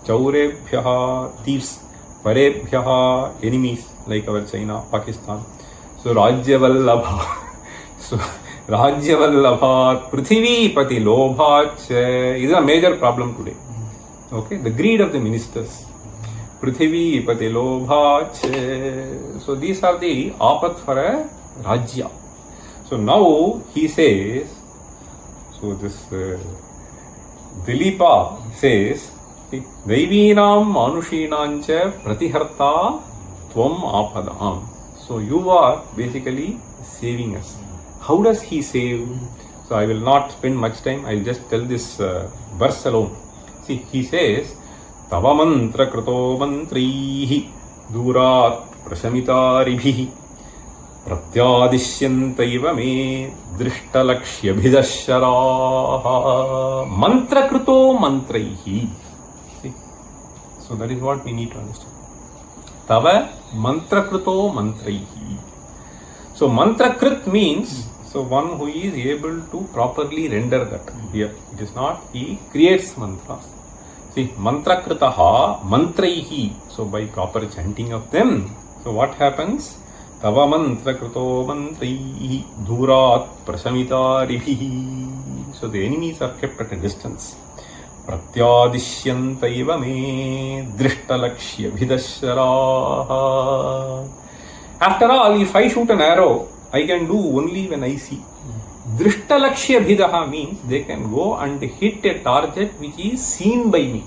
chaurebhyaha, thieves. Parebhyaha, enemies like our China, Pakistan. So Rajyavallabha. So Rajyavallabhat, Prithivipati Lobhach is a major problem today. Okay, the greed of the ministers. Prithivipati Lobhach. So these are the apat for a Rajya. So now he says, so this Dilipa says, Daivinam Manushinancha Pratiharta Tvam Apadam. So you are basically saving us. How does he save? So I will not spend much time. I will just tell this verse alone. See, he says, Tava mantra krito mantrihi durat prashamitaribihi pratyadishyantaiva me drishtalakshyavidasharaha mantra krito mantraihi. So that is what we need to understand. Tava mantra krito mantraihi. So mantra krit means so one who is able to properly render that. Here it is not he creates mantras. See, mantra kritaha mantraihi. So by proper chanting of them, so what happens? Tava mantra krito mantraihi durat prashamitaribihi. So the enemies are kept at a distance. Pratyadishyantaiva me drishtalakshyavidasharaha. After all, if I shoot an arrow, I can do only when I see. Drishtalakshyavidaha means they can go and hit a target which is seen by me.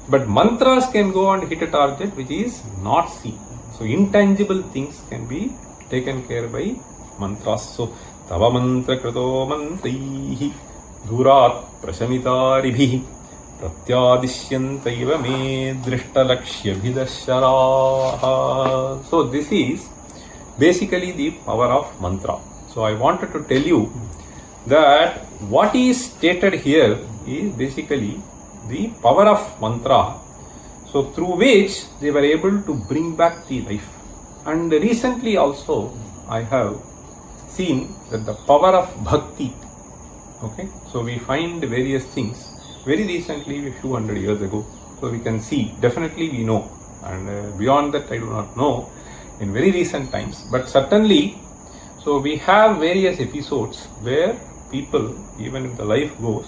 But mantras can go and hit a target which is not seen. So intangible things can be taken care by mantras. So tava mantra krito mantrihi durat prashamitaribihi pratyadishyantaiva me drishtalakshyavidasharaha. So this is basically the power of mantra. So I wanted to tell you that what is stated here is basically the power of mantra. So through which they were able to bring back the life. And recently also I have seen that the power of bhakti. Okay, so we find various things very recently, a few hundred years ago. So we can see, definitely we know, and beyond that I do not know in very recent times. But certainly, so we have various episodes where people, even if the life goes,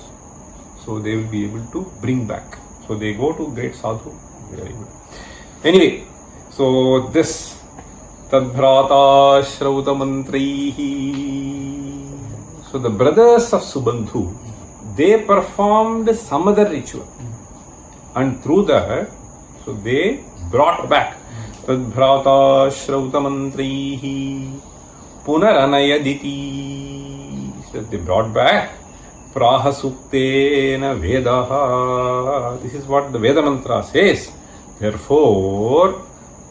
so they will be able to bring back. So they go to great sadhu, they are able. Anyway, so this Tadbhrata Shrauta Mantrihi. So the brothers of Subandhu, they performed some other ritual, and through that, so they brought back Tadbhrata Shrauta Mantrihi Punaranayaditi. So they brought back Prahasuktena Vedaha. This is what the Veda mantra says. Therefore,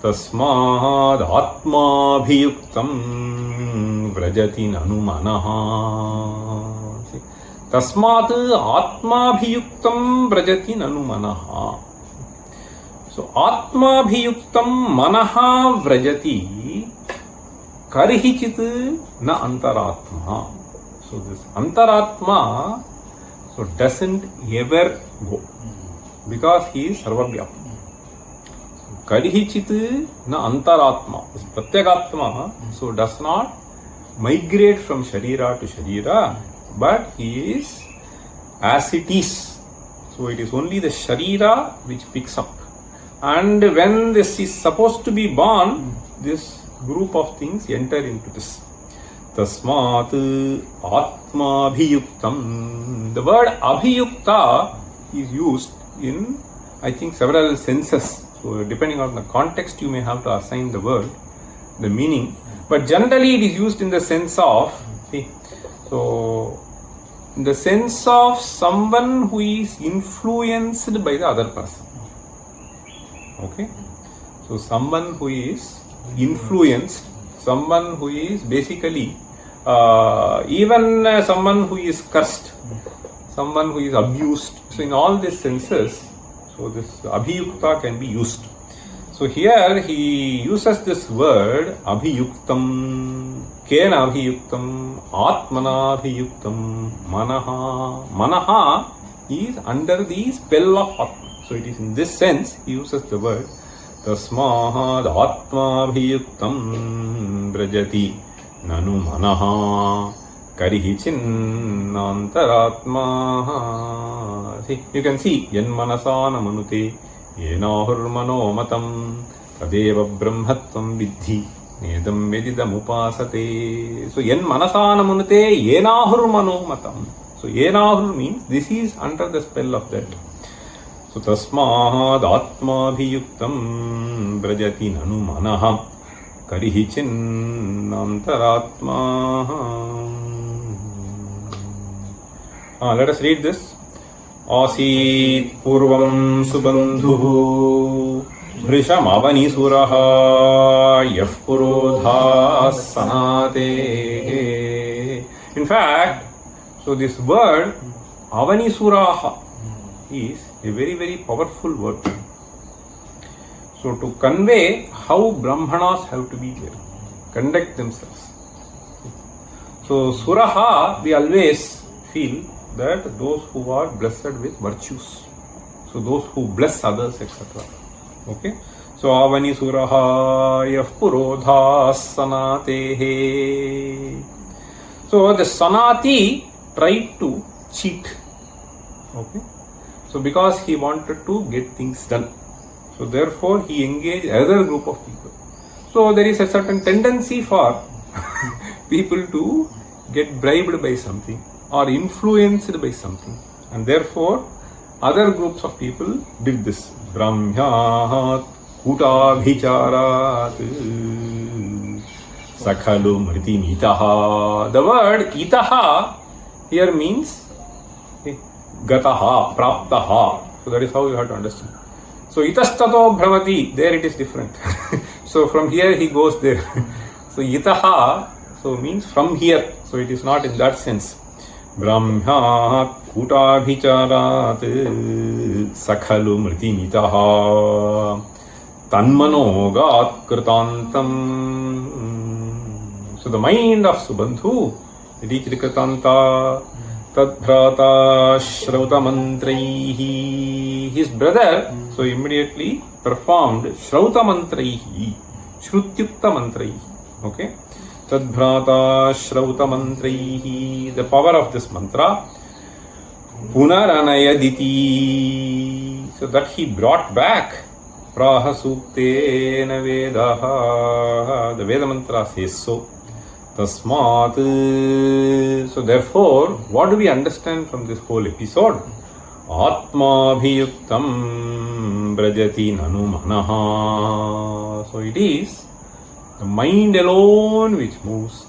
Tasmad Atmabhiyuktam Vrajati Nanumanaha. Tasmat Atmabhiyuktam Vrajati Nanumanaha. So Atmabhiyuktam Manaha Vrajati Karihichit na Antaratma. So this Antaratma so doesn't ever go because he is Sarvavyapti. Karihichit na Antaratma. This Pratyagatma so does not migrate from Sharira to Sharira, but he is as it is. So it is only the Sharira which picks up. And when this is supposed to be born, this group of things enter into this. Tasmat Atma Abhiyuktam. The word Abhiyukta is used in, I think, several senses. So depending on the context, you may have to assign the word, the meaning. But generally it is used in the sense of, see, so in the sense of someone who is influenced by the other person. Okay? So someone who is influenced, someone who is basically even someone who is cursed, someone who is abused. So in all these senses, so this abhiyukta can be used. So here he uses this word abhiyuktam, kena abhiyuktam, atmana abhiyuktam, manaha. Manaha is under the spell of atma. So it is in this sense he uses the word tasmahad atma abhiyuktam brajati nanu manaha karihi chinnantaratma. See, you can see yen manasana manute yenahur manomatam tadeva brahmatvam vidhi nedam vedidam upasate. So yen manasana manute yenahur manomatam. So yenahur means this is under the spell of that. So tasmad atma abhiyuktam brajati nanu manaha karihi chinnantaratma. Let us read this. Asit purvam subandhuhu vrisham avanisuraha yaf purodha sanate. In fact, so this word avanisuraha is a very, very powerful word. So to convey how Brahmanas have to be there, conduct themselves. So Suraha, we always feel that those who are blessed with virtues, so those who bless others, etc. Okay. So Avani Suraha Yaf Purodha Sanatehe. So the Sanati tried to cheat. Okay. So because he wanted to get things done, so therefore he engaged another group of people. So there is a certain tendency for people to get bribed by something or influenced by something, and therefore other groups of people did this. Brahmyat utabhicharat sakhalu mritim itaha. The word itaha here means gataha, praptaha. So that is how you have to understand. So itastato bhravati, there it is different. So from here he goes there. So itaha, so means from here. So it is not in that sense. Brahmya kutabhicharat sakhalu mritimitaha tanmanogat kritantam. So the mind of Subandhu reached Kritanta. Tadbhrata Shrauta Mantraihi. His brother so immediately performed Shrauta Mantraihi, Shrutyukta Mantraihi. Okay. Tadbhrata Shrauta Mantraihi. The power of this mantra. Punaranayaditi. So that he brought back. Praha Suktena Vedaha. The Veda mantra says so. Tasmat. So therefore, what do we understand from this whole episode? Atma abhiyuktam brajati nanu manaha. So it is the mind alone which moves.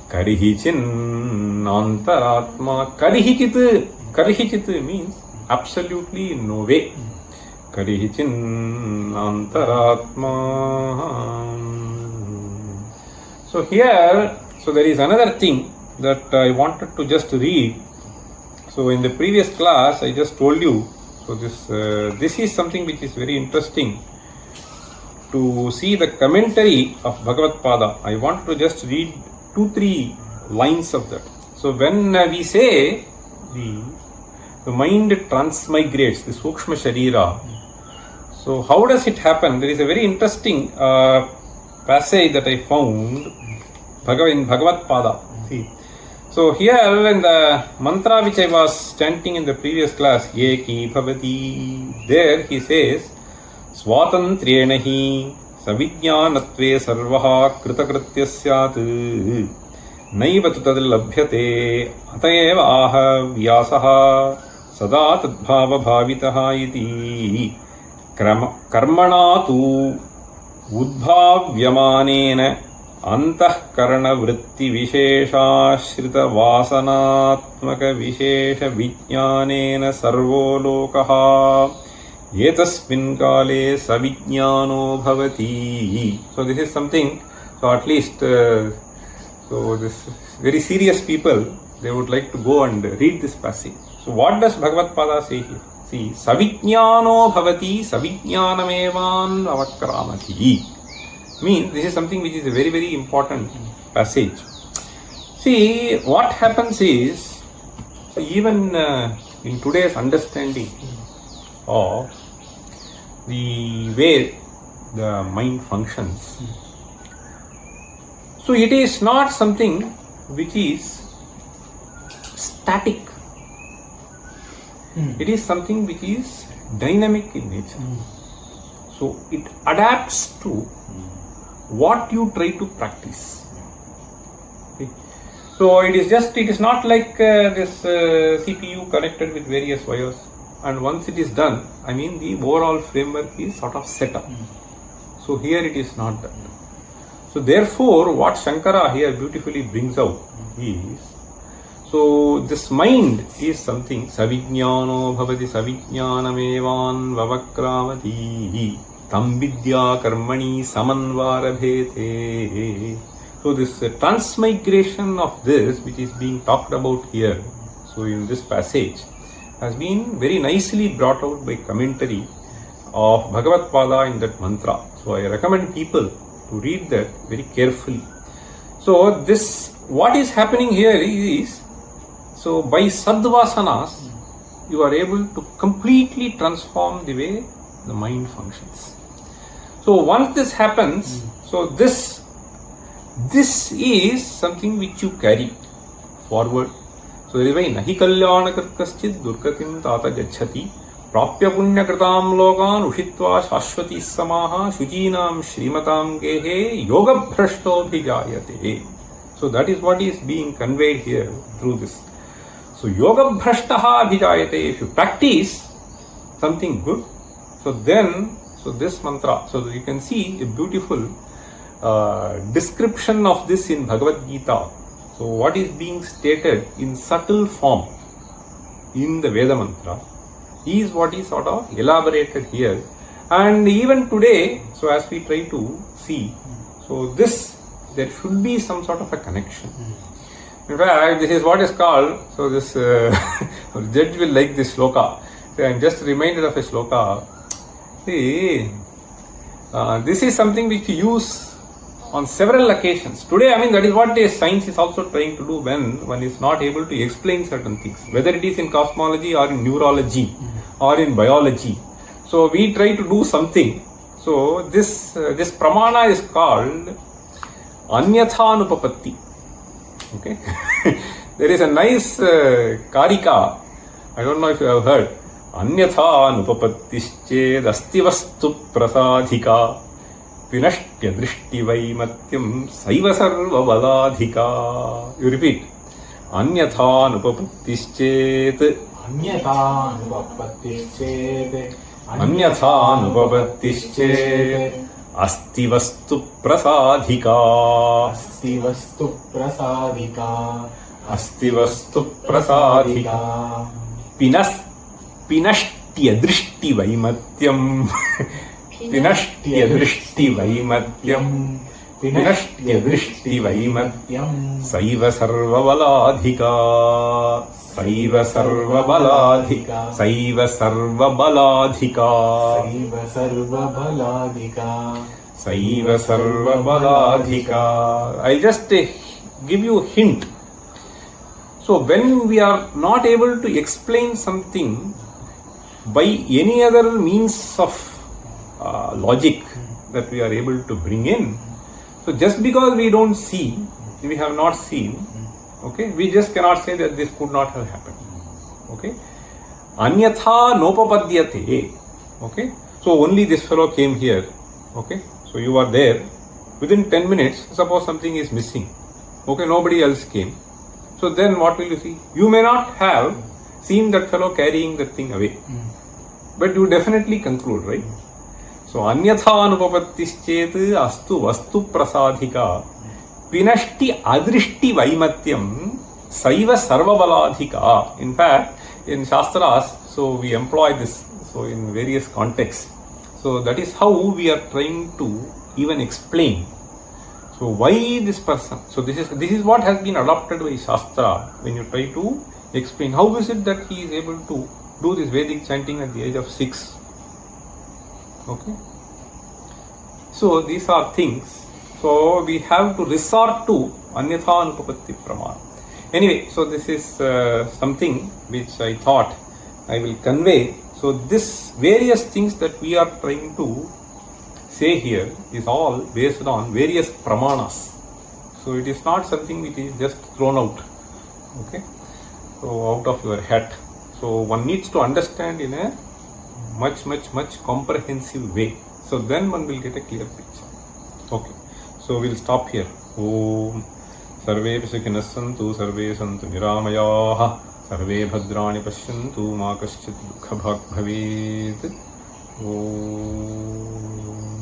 Karihichin antaratma. Karihichit means absolutely no way. Karihichin antaratma. So here, so there is another thing that I wanted to just read. So in the previous class, I just told you. So this is something which is very interesting to see the commentary of Bhagavad Pada. I want to just read 2-3 lines of that. So when we say the mind transmigrates, the Sukshma Sharira. So how does it happen? There is a very interesting passage that I found in Bhagavad Pada. See. So So here in the mantra which I was chanting in the previous class, Eki Bhavati, there he says, Swatantriyena hi savijnanatve sarvaha kritakritya syat naiva tu tadillabhyate atayeva aha vyasaha sada tadbhava bhavitaha iti karmana tu udbhavyamaneena antahkarana vritti visheshaashrita vasanatmaka vishesha vijnanena sarvo lokaha etasmin kale savijnano bhavati. So this is something, so at least so this very serious people, they would like to go and read this passage. So what does Bhagavad Pada say here? See, savijnano bhavati savijnanamevan avakramati. Means this is something which is a very, very important passage. See, what happens is, even in today's understanding of the way the mind functions, so it is not something which is static. It is something which is dynamic in nature. So it adapts to what you try to practice. Okay. So it is not like this CPU connected with various wires, and once it is done, I mean the overall framework is sort of set up. So here it is not that. So therefore what Shankara here beautifully brings out is, so this mind is something savijnano bhavati savijnanamevan vavakramati tam vidya karmani samanvarabhete. So this transmigration of this which is being talked about here, so in this passage, has been very nicely brought out by commentary of Bhagavad Pada in that mantra. So I recommend people to read that very carefully. So this, what is happening here is, so by sadvasanas, you are able to completely transform the way the mind functions. So once this happens, so this is something which you carry forward. So there is why nahi kalyana kaschid durgatim tata gacchati prapya punya kritam lokan ushitva shashvati samaha shujinam shrimatam gehe yoga bhrashto bhijayate. So that is what is being conveyed here through this. So yoga bhrashtaha bhijayate, if you practice something good, so then, so this mantra, so you can see a beautiful description of this in Bhagavad Gita. So what is being stated in subtle form in the Veda mantra is what is sort of elaborated here. And even today, so as we try to see, so this, there should be some sort of a connection. In fact, this is what is called, so this judge will like this sloka. So I am just reminded of a sloka. See, this is something which we use on several occasions. Today, I mean, that is what science is also trying to do when one is not able to explain certain things, whether it is in cosmology or in neurology or in biology. So we try to do something. So this pramana is called Anyathanupapatti. Okay. There is a nice karika, I don't know if you have heard. Anyathanupapattisched astivastu prasadhika vinashtya drishti vaimatyam saiva sarva baladhika. You repeat. Anyathanupapattisched Anyathanupapattisched Astivastu prasadhika. Astivastu prasadhika. Astivastu prasadhika. Pinashtya drishti vaimatyam. Pinashtya drishti vaimatyam. Pinashtya drishti vaimatyam. Saiva sarva baladhika. Saiva sarva baladhika. Saiva sarva baladhika. Saiva sarva baladhika. Saiva sarva baladhika. I'll just give you a hint. So when we are not able to explain something by any other means of logic that we are able to bring in, so just because we don't see, we have not seen, Okay, we just cannot say that this could not have happened. Okay, anyatha nopapadyate. Okay, so only this fellow came here. Okay, so you are there. Within 10 minutes, suppose something is missing. Okay, nobody else came. So then what will you see? You may not have seen that fellow carrying that thing away. But you definitely conclude, right? So anyatha anupapattischet astu vastu prasadhika vinashti adrishti vaimatyam saiva sarvabaladhika. In fact, in Shastras, so we employ this so in various contexts. So that is how we are trying to even explain. So why this person? So this is what has been adopted by Shastra when you try to explain. How is it that he is able to do this Vedic chanting at the age of 6? Okay. So these are things. So we have to resort to anyatha anupapatti pramana. Anyway, so this is something which I thought I will convey. So this various things that we are trying to say here is all based on various pramanas. So it is not something which is just thrown out. Okay. So out of your head. So one needs to understand in a much comprehensive way. So then one will get a clear picture. Okay. So we'll stop here. Om Sarve Sukhina Santu Sarve Santu Niramayaha Sarve Bhadrani Pashyantu Ma Kaschit Dukha Bhag Bhavet. Om